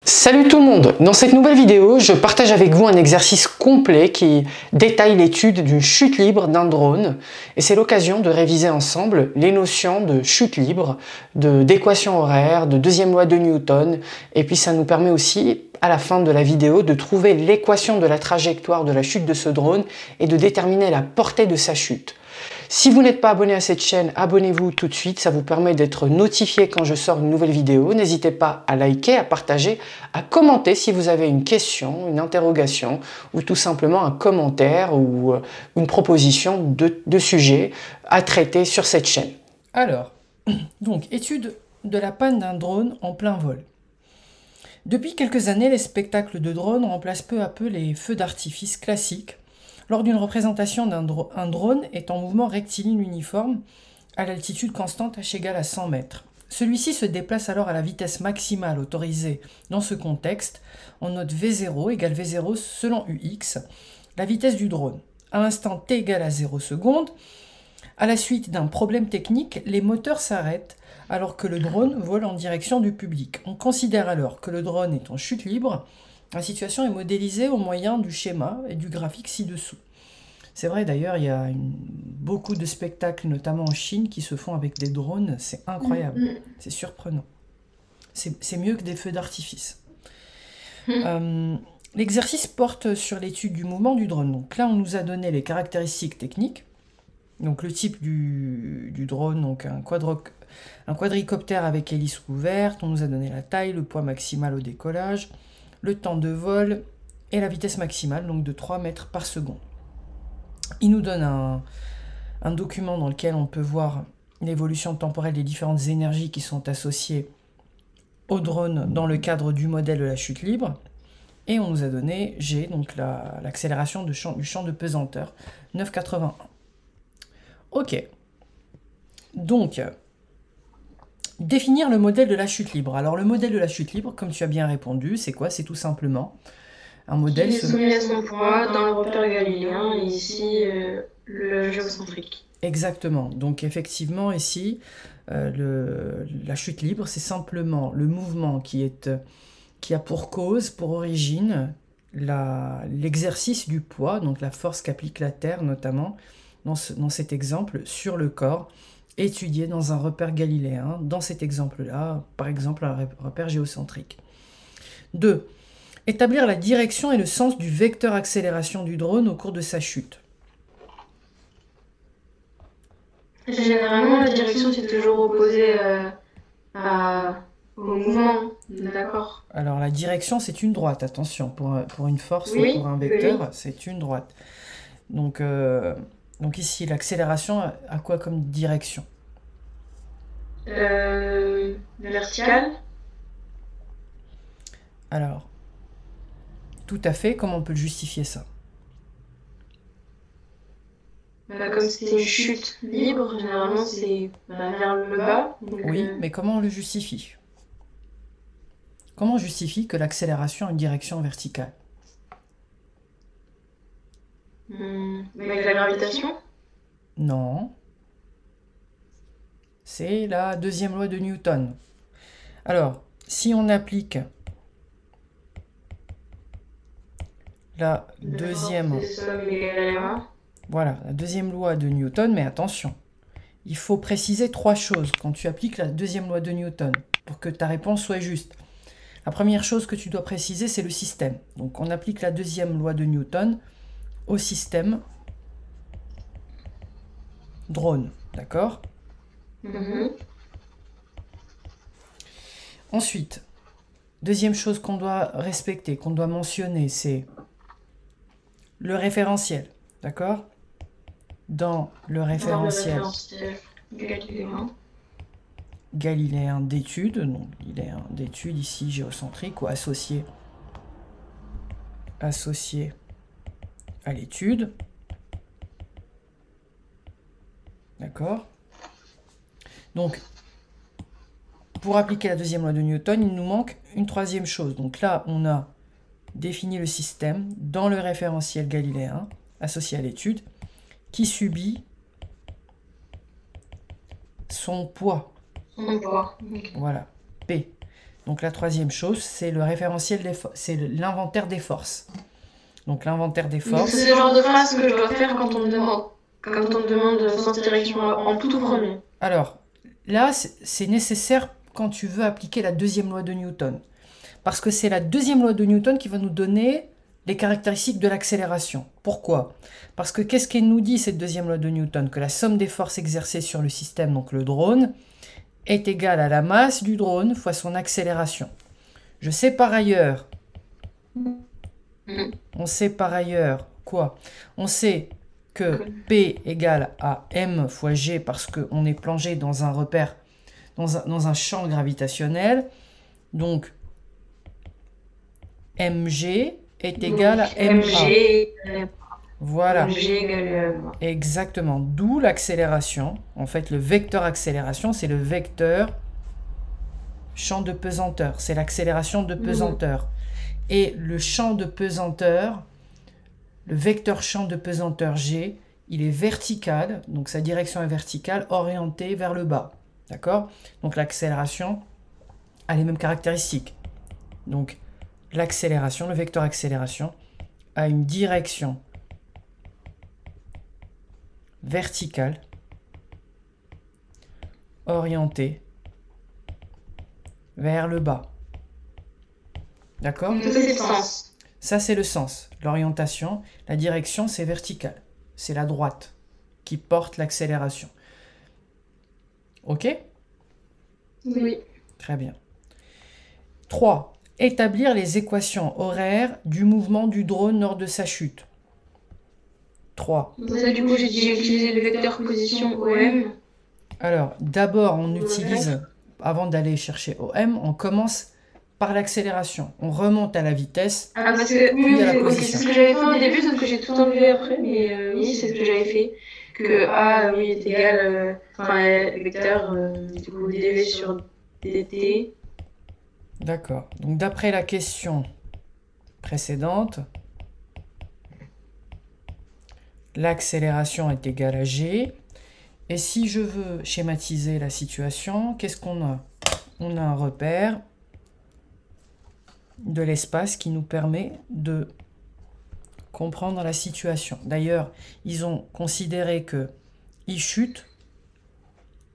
Salut tout le monde! Dans cette nouvelle vidéo, je partage avec vous un exercice complet qui détaille l'étude d'une chute libre d'un drone. Et c'est l'occasion de réviser ensemble les notions de chute libre, d'équation horaire, de deuxième loi de Newton. Et puis ça nous permet aussi, à la fin de la vidéo, de trouver l'équation de la trajectoire de la chute de ce drone et de déterminer la portée de sa chute. Si vous n'êtes pas abonné à cette chaîne, abonnez-vous tout de suite, ça vous permet d'être notifié quand je sors une nouvelle vidéo. N'hésitez pas à liker, à partager, à commenter si vous avez une question, une interrogation ou tout simplement un commentaire ou une proposition de sujet à traiter sur cette chaîne. Alors, donc, étude de la panne d'un drone en plein vol. Depuis quelques années, les spectacles de drones remplacent peu à peu les feux d'artifice classiques. Lors d'une représentation un drone est en mouvement rectiligne uniforme à l'altitude constante h égale à 100 mètres. Celui-ci se déplace alors à la vitesse maximale autorisée dans ce contexte. On note V0 égale V0 selon UX, la vitesse du drone. À l'instant t égale à 0 secondes, à la suite d'un problème technique, les moteurs s'arrêtent alors que le drone vole en direction du public. On considère alors que le drone est en chute libre. La situation est modélisée au moyen du schéma et du graphique ci-dessous. C'est vrai d'ailleurs, il y a beaucoup de spectacles, notamment en Chine, qui se font avec des drones. C'est incroyable, c'est surprenant. C'est mieux que des feux d'artifice. L'exercice porte sur l'étude du mouvement du drone. Donc là, on nous a donné les caractéristiques techniques. Donc le type du drone, donc un quadricoptère avec hélice ouverte. On nous a donné la taille, le poids maximal au décollage, le temps de vol et la vitesse maximale, donc de 3 mètres par seconde. Il nous donne un document dans lequel on peut voir l'évolution temporelle des différentes énergies qui sont associées au drone dans le cadre du modèle de la chute libre. Et on nous a donné G, donc l'accélération du champ de pesanteur, 9,81. Ok. Donc, définir le modèle de la chute libre. Alors, le modèle de la chute libre, comme tu as bien répondu, c'est quoi? C'est tout simplement un modèle... Qui est soumis à son poids dans le repère galiléen, et ici, le géocentrique. Exactement. Donc, effectivement, ici, la chute libre, c'est simplement le mouvement qui a pour cause, pour origine, l'exercice du poids, donc la force qu'applique la Terre, notamment, dans cet exemple, sur le corps, étudié dans un repère galiléen, dans cet exemple-là, par exemple un repère géocentrique. 2. Établir la direction et le sens du vecteur accélération du drone au cours de sa chute. Généralement, la direction, c'est toujours opposée au mouvement, d'accord? Alors la direction, c'est une droite, attention, pour une force oui, ou pour un vecteur, oui. c'est une droite. Donc ici, l'accélération a quoi comme direction? Verticale. Alors, tout à fait, comment on peut justifier ça? Comme c'est une chute libre, généralement c'est vers le bas. Donc, oui, mais comment on le justifie? Comment on justifie que l'accélération a une direction verticale? Avec la gravitation? Non. C'est la deuxième loi de Newton. Alors, si on applique la deuxième... Voilà, la deuxième loi de Newton, mais attention, il faut préciser 3 choses quand tu appliques la deuxième loi de Newton pour que ta réponse soit juste. La première chose que tu dois préciser, c'est le système. Donc on applique la deuxième loi de Newton au système drone, d'accord? Ensuite, deuxième chose qu'on doit respecter, qu'on doit mentionner, c'est le référentiel, d'accord? Dans le référentiel galiléen d'études, donc il est d'études ici géocentrique ou associé à l'étude. D'accord? Donc, pour appliquer la deuxième loi de Newton, il nous manque une troisième chose. Donc là, on a défini le système dans le référentiel galiléen associé à l'étude qui subit son poids. Son poids. Voilà, P. Donc la troisième chose, c'est le référentiel c'est l'inventaire des forces. Donc l'inventaire des forces. C'est le genre de phrase que je dois faire quand on me demande sens direction en tout premier. Alors, là, c'est nécessaire quand tu veux appliquer la deuxième loi de Newton. Parce que c'est la deuxième loi de Newton qui va nous donner les caractéristiques de l'accélération. Pourquoi? Parce que qu'est-ce qu'elle nous dit, cette deuxième loi de Newton? Que la somme des forces exercées sur le système, donc le drone, est égale à la masse du drone fois son accélération. Je sais par ailleurs, on sait par ailleurs quoi? On sait que P égale à M fois G parce qu'on est plongé dans un repère, dans un champ gravitationnel. Donc, MG est égal à MA. Voilà. Exactement. D'où l'accélération. En fait, le vecteur accélération, c'est le vecteur champ de pesanteur. C'est l'accélération de pesanteur. Et le champ de pesanteur, le vecteur champ de pesanteur G, il est vertical, donc sa direction est verticale, orientée vers le bas. D'accord? Donc l'accélération a les mêmes caractéristiques. Donc l'accélération, le vecteur accélération, a une direction verticale, orientée vers le bas. D'accord? Ça, c'est le sens. Ça, c'est le sens. L'orientation, la direction, c'est vertical. C'est la droite qui porte l'accélération. Ok? Oui. Très bien. 3. Établir les équations horaires du mouvement du drone lors de sa chute. 3. Ça, du coup, j'ai utilisé le vecteur position OM. Alors, d'abord, on utilise, avant d'aller chercher OM, on commence par l'accélération. On remonte à la vitesse. Ah, parce que puis à la c'est position. ce que j'avais fait au début, sauf que j'ai tout enlevé après, mais oui, c'est ce que j'avais fait. Que A, oui, est égal, le vecteur, du coup, dv sur dt. D'accord. Donc, d'après la question précédente, l'accélération est égale à g. Et si je veux schématiser la situation, qu'est-ce qu'on a? On a un repère de l'espace qui nous permet de comprendre la situation. D'ailleurs, ils ont considéré qu'ils chutent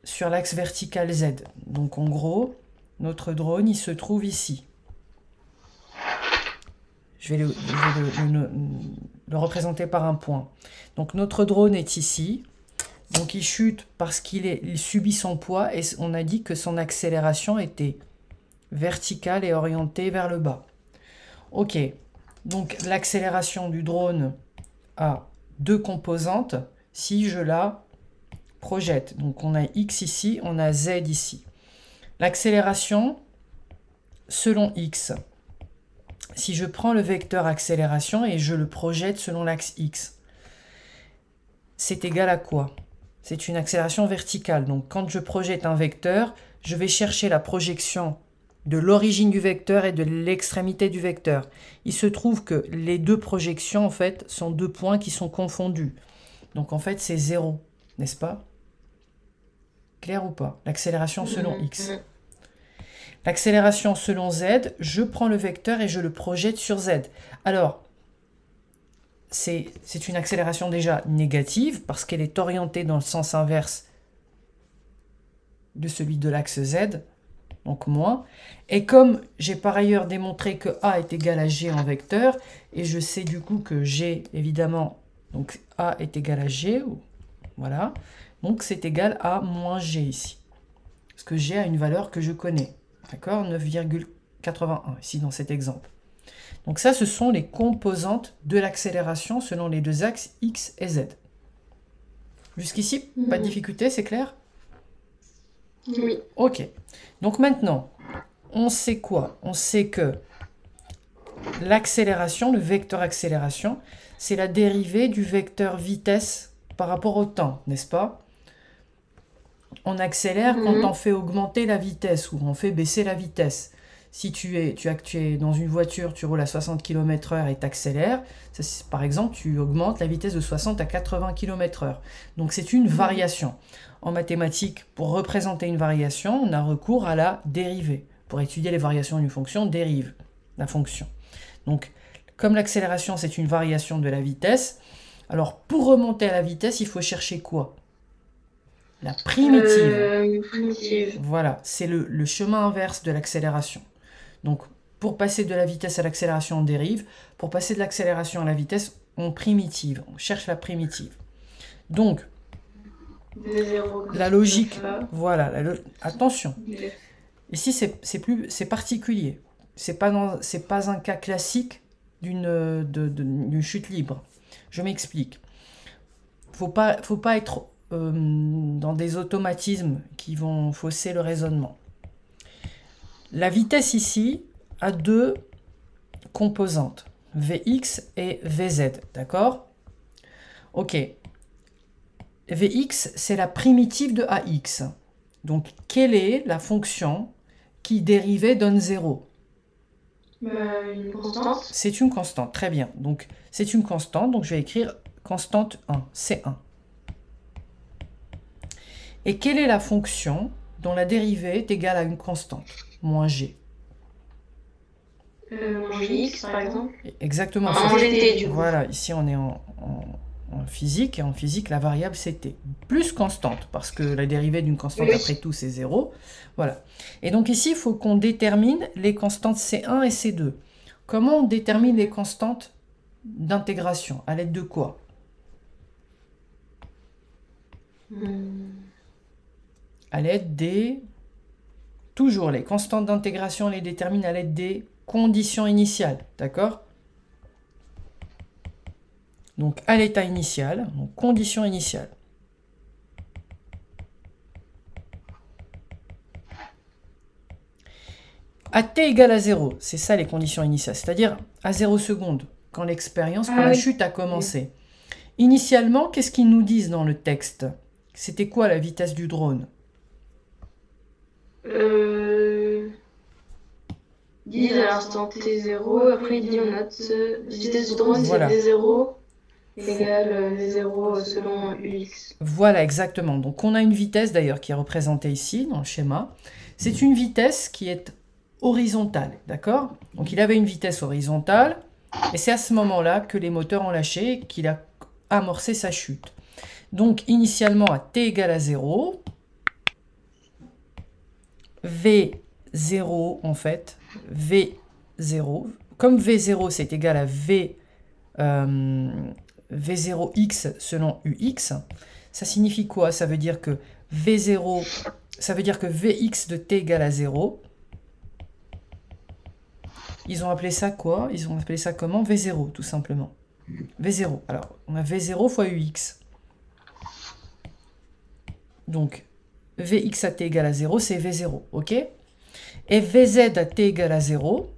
sur l'axe vertical Z. Donc en gros, notre drone, il se trouve ici. Je vais le représenter par un point. Donc notre drone est ici. Donc il chute parce qu'il subit son poids et on a dit que son accélération était verticale et orientée vers le bas. Ok, donc l'accélération du drone a deux composantes si je la projette. Donc on a x ici, on a z ici. L'accélération selon x. Si je prends le vecteur accélération et je le projette selon l'axe x, c'est égal à quoi? C'est une accélération verticale. Donc quand je projette un vecteur, je vais chercher la projection de l'origine du vecteur et de l'extrémité du vecteur. Il se trouve que les deux projections, en fait, sont deux points qui sont confondus. Donc en fait, c'est 0, n'est-ce pas? Clair ou pas? L'accélération selon x. L'accélération selon z, je prends le vecteur et je le projette sur z. Alors, c'est une accélération déjà négative parce qu'elle est orientée dans le sens inverse de celui de l'axe z, donc moins. Et comme j'ai par ailleurs démontré que a est égal à g en vecteur, et je sais du coup que g, évidemment, donc a est égal à g, voilà, donc c'est égal à moins g ici. Parce que g a une valeur que je connais, d'accord, 9,81 ici dans cet exemple. Donc ça, ce sont les composantes de l'accélération selon les deux axes x et z. Jusqu'ici, pas de difficulté, c'est clair? Oui. Ok. Donc maintenant, on sait quoi? On sait que l'accélération, le vecteur accélération, c'est la dérivée du vecteur vitesse par rapport au temps, n'est-ce pas? On accélère quand on fait augmenter la vitesse ou on fait baisser la vitesse. Si tu es dans une voiture, tu roules à 60 km/h et tu accélères, par exemple, tu augmentes la vitesse de 60 à 80 km/h. Donc c'est une variation. En mathématiques, pour représenter une variation, on a recours à la dérivée. Pour étudier les variations d'une fonction, dérive la fonction. Donc, comme l'accélération, c'est une variation de la vitesse, alors pour remonter à la vitesse, il faut chercher quoi? La primitive. Primitive. Voilà, c'est le chemin inverse de l'accélération. Donc, pour passer de la vitesse à l'accélération, on dérive. Pour passer de l'accélération à la vitesse, on primitive. On cherche la primitive. Donc, la logique, voilà, attention. Ici, c'est particulier. C'est pas un cas classique d'une chute libre. Je m'explique. Faut pas être dans des automatismes qui vont fausser le raisonnement. La vitesse ici a deux composantes, Vx et Vz, d'accord? Ok. Vx, c'est la primitive de Ax. Donc, quelle est la fonction qui dérivée donne 0? Une constante. C'est une constante, très bien. Donc, c'est une constante, donc je vais écrire constante 1, C1. Et quelle est la fonction dont la dérivée est égale à une constante, moins g? Moins gx, par exemple. Exactement. Moins gt, du coup. Voilà, ici on est en physique, et en physique, la variable c'est t, plus constante, parce que la dérivée d'une constante, Oui. après tout, c'est 0. Voilà. Et donc ici, il faut qu'on détermine les constantes C1 et C2. Comment on détermine les constantes d'intégration? À l'aide de quoi? À l'aide des... Toujours, les constantes d'intégration, on les détermine à l'aide des conditions initiales, d'accord? Donc, à l'état initial, donc condition initiale. À t égale à 0, c'est ça les conditions initiales, c'est-à-dire à 0 secondes, quand l'expérience, quand la chute a commencé. Initialement, qu'est-ce qu'ils nous disent dans le texte? C'était quoi la vitesse du drone? 10 à l'instant t0, après il dit on note vitesse du drone, Voilà. c'est v0 égale v0 selon ux. Voilà, exactement. Donc on a une vitesse d'ailleurs qui est représentée ici dans le schéma. C'est une vitesse qui est horizontale, d'accord? Donc il avait une vitesse horizontale, et c'est à ce moment-là que les moteurs ont lâché et qu'il a amorcé sa chute. Donc initialement à t égale à 0, V0 en fait, V0, comme V0 c'est égal à V0x selon UX, ça signifie quoi? Ça veut dire que V0, ça veut dire que Vx de t égale à 0. Ils ont appelé ça quoi? Ils ont appelé ça comment? V0 tout simplement. V0. Alors, on a V0 fois UX. Donc, Vx à t égale à 0, c'est V0, ok? Et Vz à t égale à 0,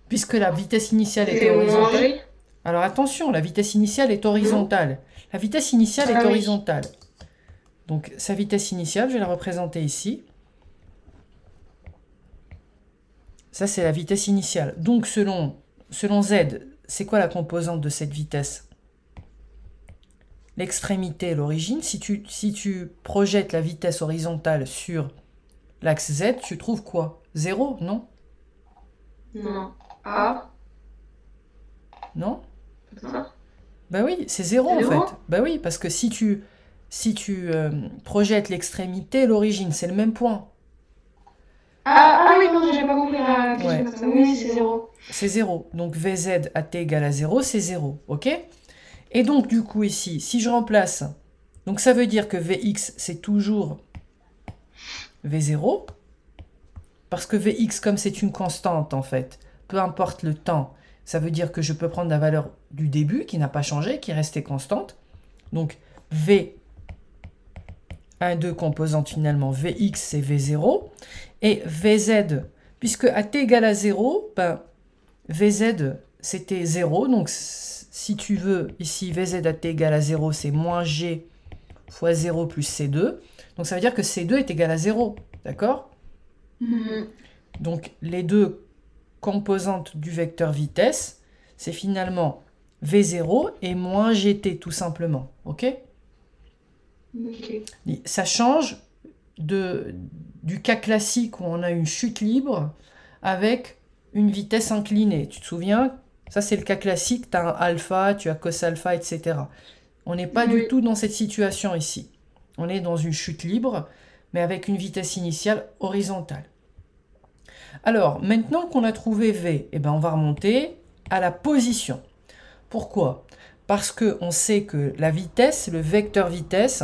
puisque la vitesse initiale était horizontale. Alors attention, la vitesse initiale est horizontale. La vitesse initiale est horizontale. Donc, sa vitesse initiale, je vais la représenter ici. Ça, c'est la vitesse initiale. Donc, selon Z, c'est quoi la composante de cette vitesse? L'extrémité et l'origine. Si tu projettes la vitesse horizontale sur l'axe Z, tu trouves quoi? 0, non? Non. A. Non? Ça? Bah oui, c'est 0 en 0? fait. Bah oui, parce que si tu projettes l'extrémité et l'origine, c'est le même point. Ah oui, non, j'ai pas compris la question Ouais. comme ça. Oui, c'est 0. C'est 0. Donc Vz à t égale à 0, c'est 0. Ok? Et donc du coup ici, si je remplace, donc ça veut dire que Vx c'est toujours V0, parce que Vx comme c'est une constante en fait, peu importe le temps, ça veut dire que je peux prendre la valeur du début qui n'a pas changé, qui est restée constante. Donc V, 1, 2 composante finalement, Vx c'est V0, et Vz, puisque à t égale à 0, ben, Vz c'était 0, donc si tu veux, ici Vz à t égale à 0, c'est moins g fois 0 plus c2, donc ça veut dire que c2 est égal à 0, d'accord? Donc les deux composantes du vecteur vitesse, c'est finalement V0 et moins GT tout simplement, ok? Ok. Ça change du cas classique où on a une chute libre avec une vitesse inclinée. Tu te souviens? Ça, c'est le cas classique. Tu as un alpha, tu as cos alpha, etc. On n'est pas du tout dans cette situation ici. On est dans une chute libre, mais avec une vitesse initiale horizontale. Alors, maintenant qu'on a trouvé V, eh ben, on va remonter à la position. Pourquoi? Parce qu'on sait que la vitesse, le vecteur vitesse,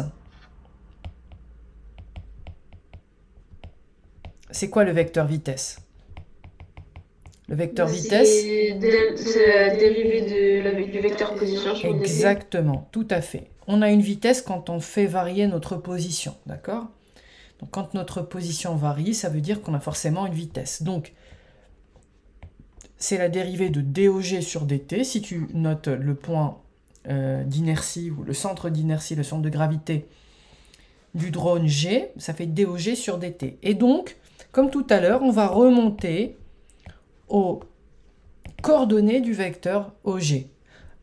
c'est quoi le vecteur vitesse? Le vecteur vitesse, c'est la dérivée du vecteur position sur dt. exactement, tout à fait. On a une vitesse quand on fait varier notre position, d'accord? Donc quand notre position varie, ça veut dire qu'on a forcément une vitesse. Donc, c'est la dérivée de dOg sur dt. Si tu notes le point d'inertie, ou le centre d'inertie, le centre de gravité du drone G, ça fait dOg sur dt. Et donc, comme tout à l'heure, on va remonter aux coordonnées du vecteur OG.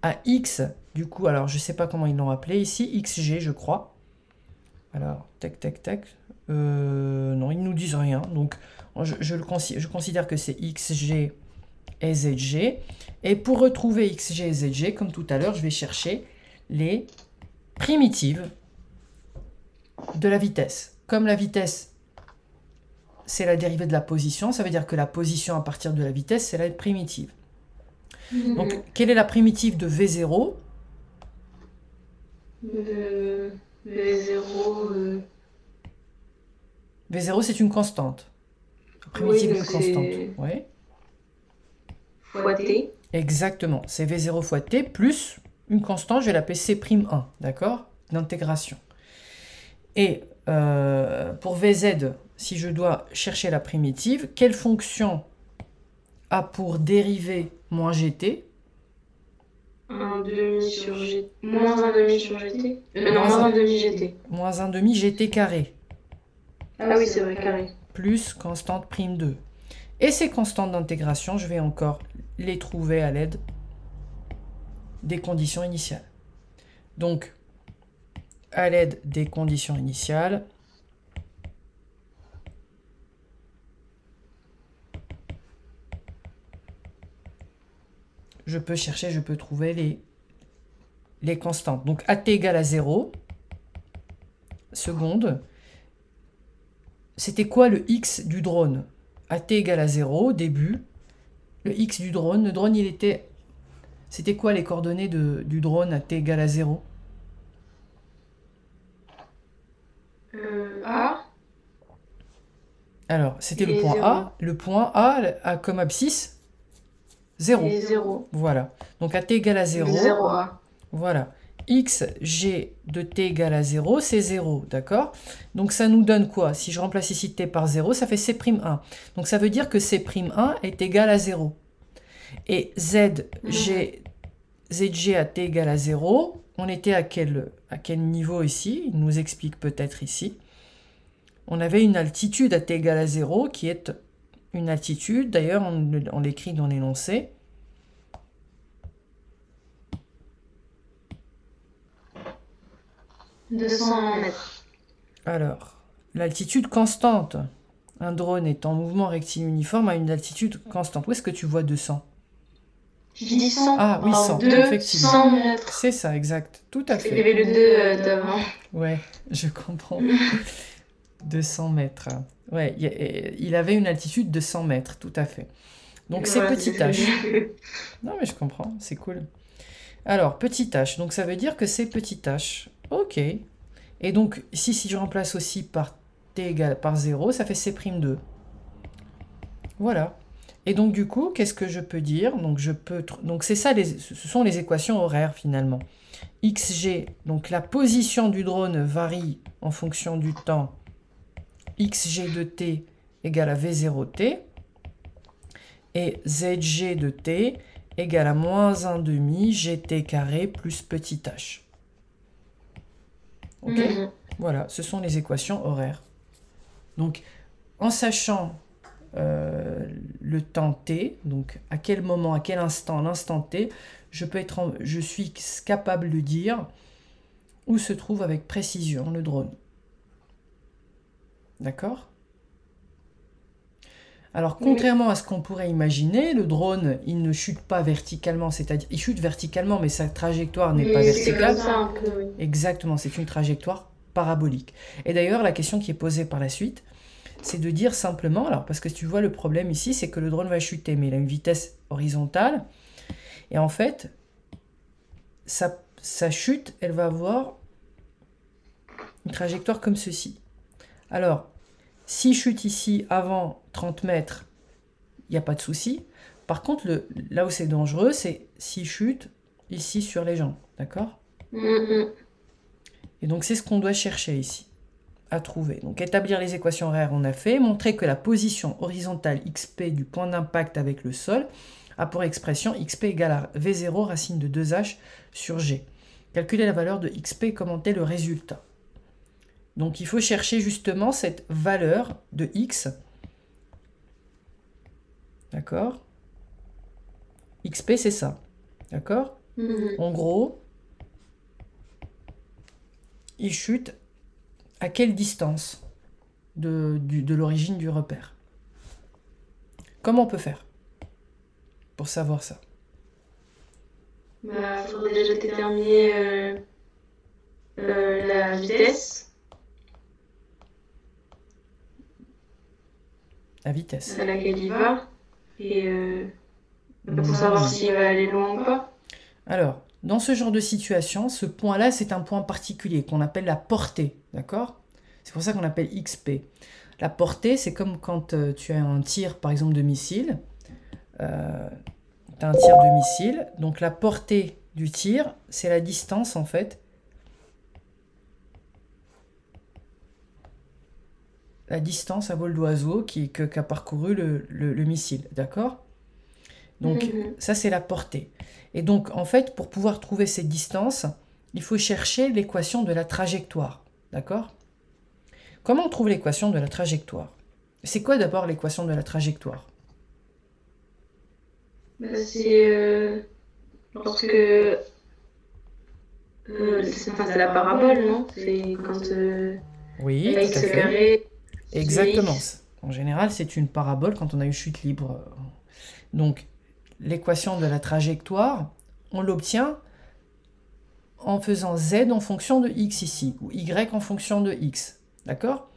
À x, du coup, alors je ne sais pas comment ils l'ont appelé ici, xg je crois. Alors, tac, tac, tac. Non, ils ne nous disent rien. Donc, je considère que c'est xg et zg. Et pour retrouver xg et zg, comme tout à l'heure, je vais chercher les primitives de la vitesse. Comme la vitesse, c'est la dérivée de la position, ça veut dire que la position à partir de la vitesse, c'est la primitive. Donc, quelle est la primitive de V0? V0... V0, c'est une constante. La primitive d'une constante. Ouais. Fois t. Exactement. C'est V0 fois t plus une constante, je vais l'appeler C'1, d'accord? D'intégration. Et pour Vz, si je dois chercher la primitive, quelle fonction a pour dérivée moins gt? 1,5 sur gt. Moins 1,5 sur gt. Non, moins 1,5 gt. Moins 1,5 gt carré. Ah oui, c'est vrai, carré. Plus constante prime 2. Et ces constantes d'intégration, je vais encore les trouver à l'aide des conditions initiales. Donc, à l'aide des conditions initiales, je peux chercher, je peux trouver les constantes. Donc, at égale à 0, seconde. C'était quoi le x du drone? At égale à 0, début. Le x du drone, le drone, il était... C'était quoi les coordonnées du drone à t égale à 0? A. Alors, c'était le Et point 0. A. Le point A a comme abscisse 0. Et 0. Voilà. Donc, at égale à 0. 0A. Voilà. X, G de t égale à 0, c'est 0, d'accord? Donc ça nous donne quoi? Si je remplace ici t par 0, ça fait C'1. Donc ça veut dire que C'1 est égal à 0. Et ZG à t égale à 0, on était à quel niveau ici? Il nous explique peut-être ici. On avait une altitude à t égale à 0 qui est une altitude, d'ailleurs on l'écrit dans l'énoncé. « 200 mètres. » Alors, l'altitude constante. Un drone est en mouvement rectiligne uniforme à une altitude constante. Où est-ce que tu vois 200? Je dis 100. Ah oui, 100, 200 effectivement. mètres. C'est ça, exact. Tout à Il y fait. avait le 2 d'avant. Ouais, je comprends. 200 mètres. Ouais, il avait une altitude de 100 mètres, tout à fait. Donc c'est Voilà, petit h. Non mais je comprends, c'est cool. Alors, petit h, donc ça veut dire que c'est petit h. Ok. Et donc, ici, si je remplace aussi par t égale par 0, ça fait C'2. Voilà. Et donc, du coup, qu'est-ce que je peux dire? Donc, c'est ça, ce sont les équations horaires, finalement. XG, donc la position du drone varie en fonction du temps. XG de t égale à V0t. Et ZG de t égale à moins 1,5 gt carré plus petit h. Ok? Voilà, ce sont les équations horaires. Donc, en sachant le temps t, donc à quel moment, à quel instant, l'instant t, je suis capable de dire où se trouve avec précision le drone. D'accord? Alors, contrairement à ce qu'on pourrait imaginer, le drone, il ne chute pas verticalement, c'est-à-dire, il chute verticalement, mais sa trajectoire n'est pas C'est comme verticale. ça un peu, oui. Exactement, c'est une trajectoire parabolique. Et d'ailleurs, la question qui est posée par la suite, c'est de dire simplement, alors parce que tu vois le problème ici, c'est que le drone va chuter, mais il a une vitesse horizontale, et en fait, sa chute, elle va avoir une trajectoire comme ceci. Alors, s'il chute ici avant 30 mètres, il n'y a pas de souci. Par contre, là où c'est dangereux, c'est s'il chute ici sur les jambes, d'accord? Et donc, c'est ce qu'on doit chercher ici, à trouver. Donc, établir les équations horaires, on a fait. Montrer que la position horizontale xp du point d'impact avec le sol a pour expression xp égale à v0 racine de 2h sur g. Calculer la valeur de xp et commenter le résultat. Donc, il faut chercher justement cette valeur de x. D'accord? XP, c'est ça. D'accord? En gros, il chute à quelle distance de l'origine du repère? Comment on peut faire pour savoir ça? Bah, faudrait déjà déterminer la vitesse. La vitesse. À laquelle il va. Et pour savoir s'il va aller loin ou pas. Alors, dans ce genre de situation, ce point-là, c'est un point particulier qu'on appelle la portée, d'accord? C'est pour ça qu'on appelle XP. La portée, c'est comme quand tu as un tir, par exemple, de missile. Tu as un tir de missile. Donc, la portée du tir, c'est la distance, en fait. La distance à vol d'oiseau qu'a parcouru le missile, d'accord? Donc, ça, c'est la portée. Et donc, en fait, pour pouvoir trouver cette distance, il faut chercher l'équation de la trajectoire, d'accord? Comment on trouve l'équation de la trajectoire? C'est quoi d'abord l'équation de la trajectoire? C'est lorsque... c'est la parabole, non? C'est quand... oui, tout à fait. Carré, exactement. En général, c'est une parabole quand on a une chute libre. Donc, l'équation de la trajectoire, on l'obtient en faisant z en fonction de x ici, ou y en fonction de x. D'accord?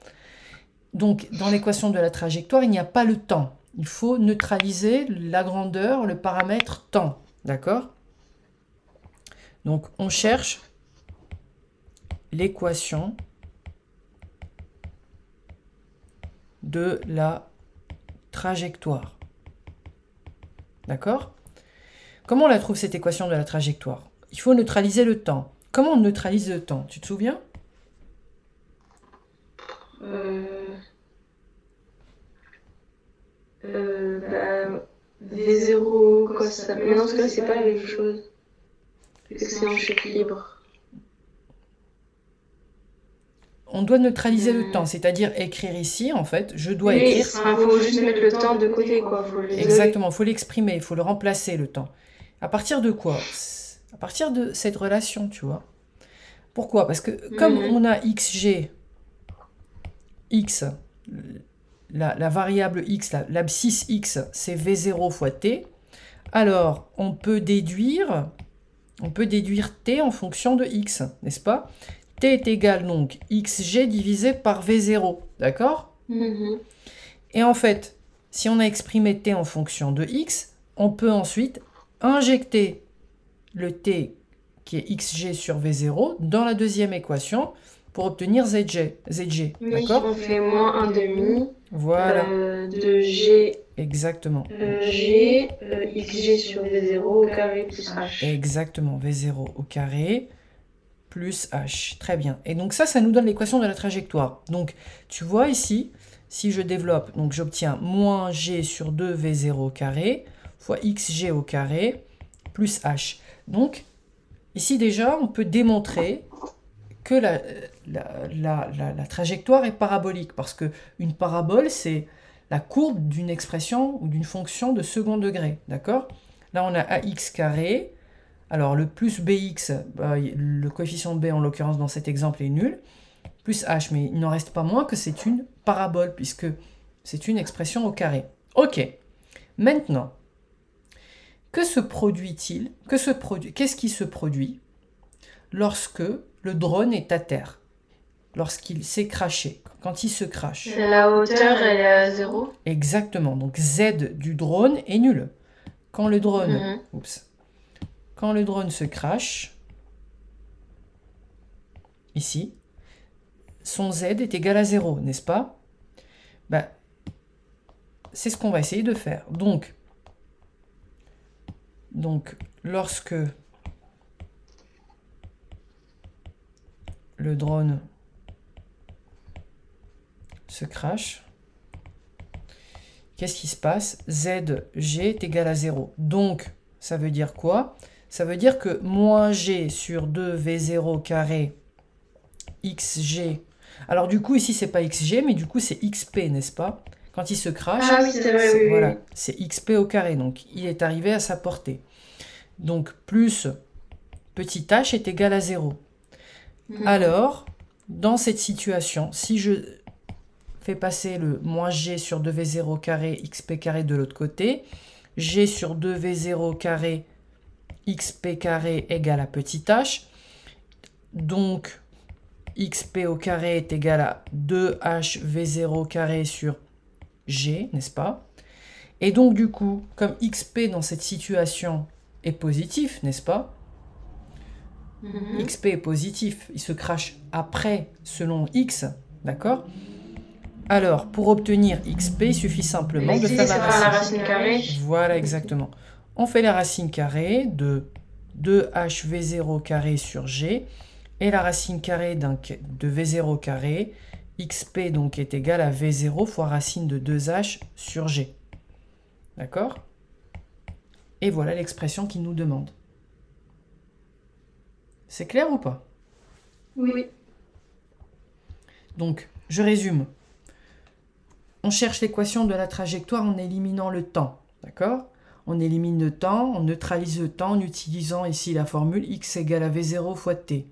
Donc, dans l'équation de la trajectoire, il n'y a pas le temps. Il faut neutraliser la grandeur, le paramètre temps. D'accord? Donc, on cherche l'équation de la trajectoire. D'accord? Comment on la trouve, cette équation de la trajectoire? Il faut neutraliser le temps. Comment on neutralise le temps? Tu te souviens? V0, quoi ça? Mais dans ce cas, c'est pas la même chose. Parce que c'est en chute libre. On doit neutraliser le temps, c'est-à-dire écrire ici, en fait, je dois écrire... Il faut juste mettre le temps de côté, quoi. Exactement, il faut l'exprimer, il faut le remplacer, le temps. À partir de quoi? À partir de cette relation, tu vois. Pourquoi? Parce que comme on a xg, x, la variable x, l'abscisse x, c'est v0 fois t, alors on peut déduire t en fonction de x, n'est-ce pas? T est égal donc xg divisé par v0, d'accord? Et en fait, si on a exprimé t en fonction de x, on peut ensuite injecter le t qui est xg sur v0 dans la deuxième équation pour obtenir zg, d'accord? On fait moins 1/2 voilà. De g. Exactement. G, xg sur v0 au carré plus h. Exactement, v0 au carré plus h. Très bien. Et donc ça nous donne l'équation de la trajectoire. Donc, tu vois ici, si je développe, donc j'obtiens moins g sur 2 v0 au carré fois xg au carré plus h. Donc, ici déjà, on peut démontrer que la trajectoire est parabolique, parce qu'une parabole, c'est la courbe d'une expression ou d'une fonction de second degré. D'accord? Là, on a ax carré. Alors, le plus bx, le coefficient b, en l'occurrence, dans cet exemple, est nul. plus h. Mais il n'en reste pas moins que c'est une parabole, puisque c'est une expression au carré. Ok. Maintenant, que se produit-il? Qu'est-ce qui se produit lorsque le drone est à terre? Lorsqu'il s'est craché, quand il se crache. La hauteur, elle est à 0. Exactement. Donc Z du drone est nul. Quand le drone, quand le drone se crache, ici, son Z est égal à 0, n'est-ce pas? Ben, c'est ce qu'on va essayer de faire. Donc, lorsque le drone se crache, qu'est-ce qui se passe? ZG est égal à 0. Donc, ça veut dire quoi? Ça veut dire que moins G sur 2V0 carré XG. Alors du coup, ici, c'est pas XG, mais du coup, c'est XP, n'est-ce pas? Quand il se crache, ah oui, c'est vrai, oui, voilà, oui. c'est XP au carré. Donc, il est arrivé à sa portée. Donc, plus petit h est égal à 0. Alors, dans cette situation, si je fais passer le moins G sur 2V0 carré XP carré de l'autre côté, G sur 2V0 carré XP carré égale à petit h. Donc, XP au carré est égal à 2HV0 carré sur G, n'est-ce pas? Et donc, du coup, comme XP dans cette situation est positif, n'est-ce pas? XP est positif, il se crache après selon X, d'accord? Alors, pour obtenir XP, il suffit simplement de faire la racine carrée. Voilà, exactement. On fait la racine carrée de 2HV0 carré sur G et la racine carrée de V0 carré, XP donc est égal à V0 fois racine de 2H sur G. D'accord? Et voilà l'expression qu'il nous demande. C'est clair ou pas? Oui. Donc, je résume. On cherche l'équation de la trajectoire en éliminant le temps. D'accord? On élimine le temps, on neutralise le temps en utilisant ici la formule x égale à V0 fois t.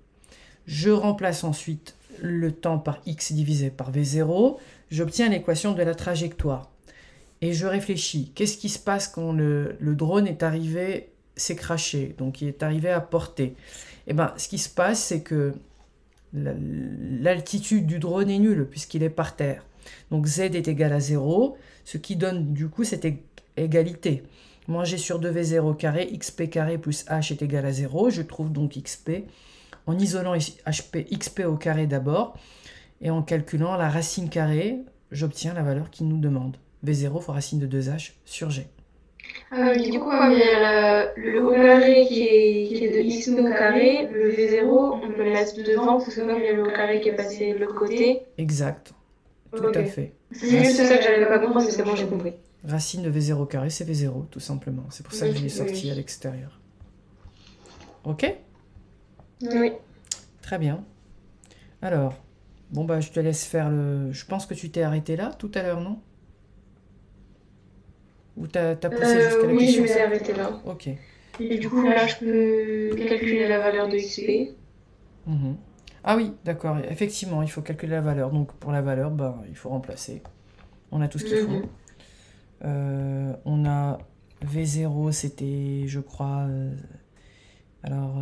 Je remplace ensuite le temps par x divisé par V0. J'obtiens l'équation de la trajectoire. Et je réfléchis. Qu'est-ce qui se passe quand le drone est arrivé, s'est craché, donc il est arrivé à portée? Eh bien, ce qui se passe, c'est que l'altitude du drone est nulle puisqu'il est par terre. Donc z est égal à 0, ce qui donne du coup cette égalité. Moins g sur 2v0 carré, xp carré plus h est égal à 0. Je trouve donc xp en isolant xp au carré d'abord et en calculant la racine carrée, j'obtiens la valeur qu'il nous demande. v0 fois racine de 2h sur g. Ah oui, du coup, comme il y a le au carré qui est de xp au carré, le V0, on peut le mettre devant parce que comme il y a le au carré qui est passé de l'autre côté. Exact, tout à fait. C'est juste ça que j'avais pas compris, mais c'est bon, j'ai compris. Racine de V0 carré, c'est V0, tout simplement. C'est pour ça que je l'ai sorti à l'extérieur. Ok? Oui. Très bien. Alors, bon bah je te laisse faire le... Je pense que tu t'es arrêté là tout à l'heure, non? Ou t'as poussé jusqu'à la oui, question? je me suis arrêtée là. Ok. Et du coup, là, je peux calculer la valeur de XP. Ah oui, d'accord. Effectivement, il faut calculer la valeur. Donc, pour la valeur, ben, il faut remplacer. On a tout ce qu'il faut. On a V0, c'était, je crois... alors,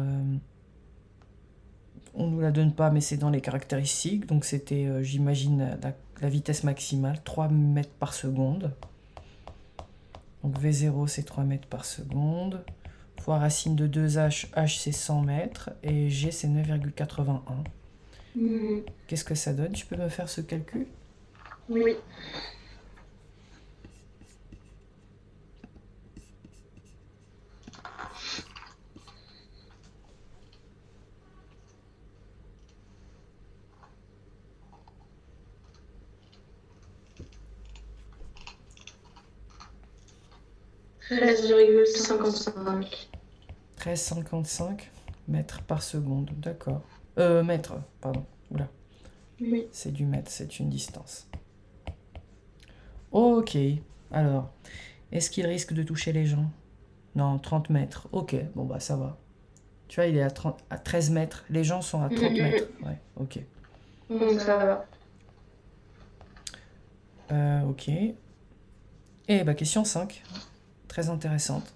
on ne nous la donne pas, mais c'est dans les caractéristiques. Donc, c'était, j'imagine, la vitesse maximale, 3 mètres par seconde. Donc V0 c'est 3 mètres par seconde, fois racine de 2h, h c'est 100 mètres, et g c'est 9,81. Qu'est-ce que ça donne? Tu peux me faire ce calcul? Oui. « 13,55 mètres par seconde, d'accord. Mètres, pardon. Oula. Oui. C'est du mètre, c'est une distance. Ok, alors, est-ce qu'il risque de toucher les gens? Non, 30 mètres, ok, bon bah ça va. Tu vois, il est à 13 mètres, les gens sont à 30 mètres, ouais, ok. Donc ça va. Ok. Et bah, question 5, très intéressante.